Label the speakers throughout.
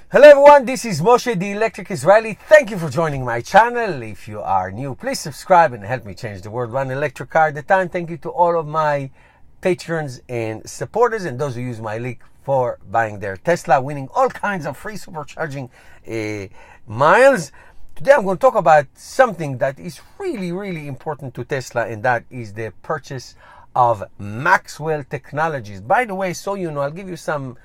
Speaker 1: Hello everyone, this is Moshe, the Electric Israeli. Thank you for joining my channel. If you are new, please subscribe and help me change the world one electric car at a time. Thank you to all of my patrons and supporters and those who use my link for buying their Tesla, winning all kinds of free supercharging miles. Today I'm going to talk about something that is really important to Tesla, and that is the purchase of Maxwell Technologies. By the way, so you know, I'll give you some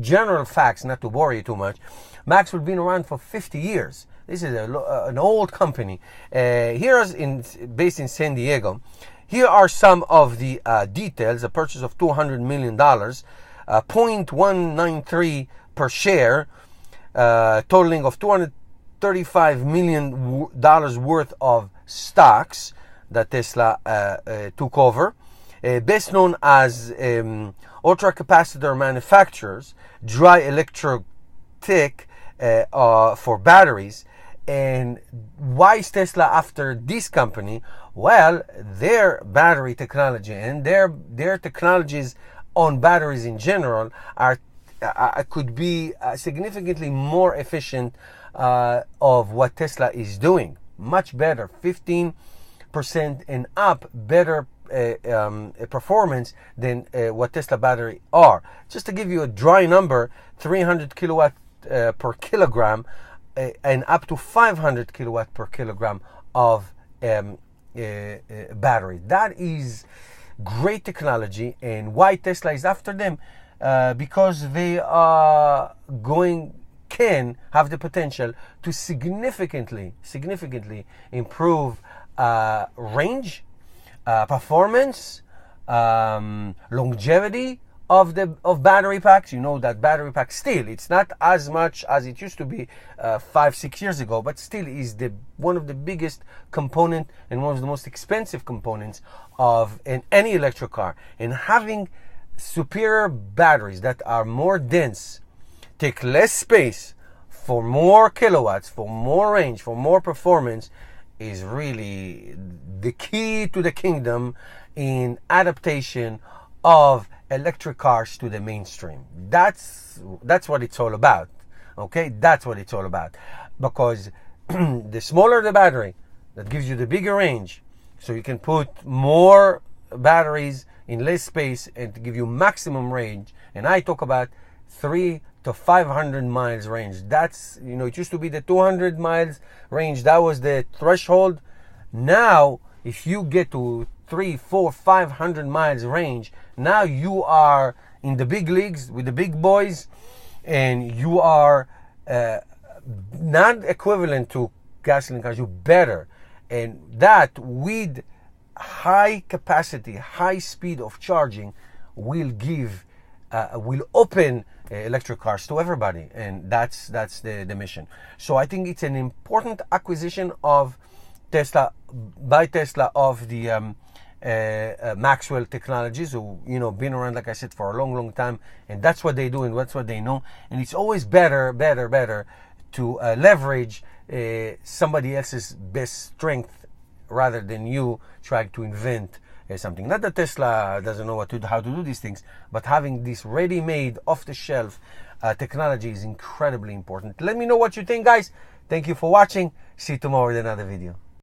Speaker 1: general facts, not to bore you too much. Maxwell been around for 50 years. This is an old company. Based in San Diego. Here are some of the details. A purchase of $200 million, 0.193 per share, totaling of $235 million worth of stocks that Tesla took over. Best known as ultra-capacitor manufacturers, dry electrode tech for batteries. And why is Tesla after this company? Well, their battery technology and their technologies on batteries in general could be significantly more efficient of what Tesla is doing. Much better, 15% and up, better performance than what Tesla battery are. Just to give you a dry number, 300 kilowatt per kilogram and up to 500 kilowatt per kilogram of battery. That is great technology. And why Tesla is after them? Because they can have the potential to significantly improve range, performance, longevity of battery packs. You know that battery pack still, it's not as much as it used to be 5-6 years ago, but still is one of the biggest component and one of the most expensive components of any electric car. And having superior batteries that are more dense, take less space, for more kilowatts, for more range, for more performance, is really the key to the kingdom in adaptation of electric cars to the mainstream. That's what it's all about. Okay, that's what it's all about. Because the smaller the battery, that gives you the bigger range, so you can put more batteries in less space and to give you maximum range. And I talk about 300 to 500 miles range. That's, you know, it used to be the 200 miles range. That was the threshold. Now, if you get to 300, 400, 500 miles range, now you are in the big leagues with the big boys, and you are not equivalent to gasoline cars. You're better, and that with high capacity, high speed of charging will open electric cars to everybody, and that's the mission. So I think it's an important acquisition of Tesla by Tesla of the Maxwell Technologies, who, you know, been around, like I said, for a long time, and that's what they do and that's what they know. And it's always better to leverage somebody else's best strength rather than you trying to invent something. Not that Tesla doesn't know how to do these things, but having this ready-made, off-the-shelf technology is incredibly important. Let me know what you think, guys. Thank you for watching. See you tomorrow with another video.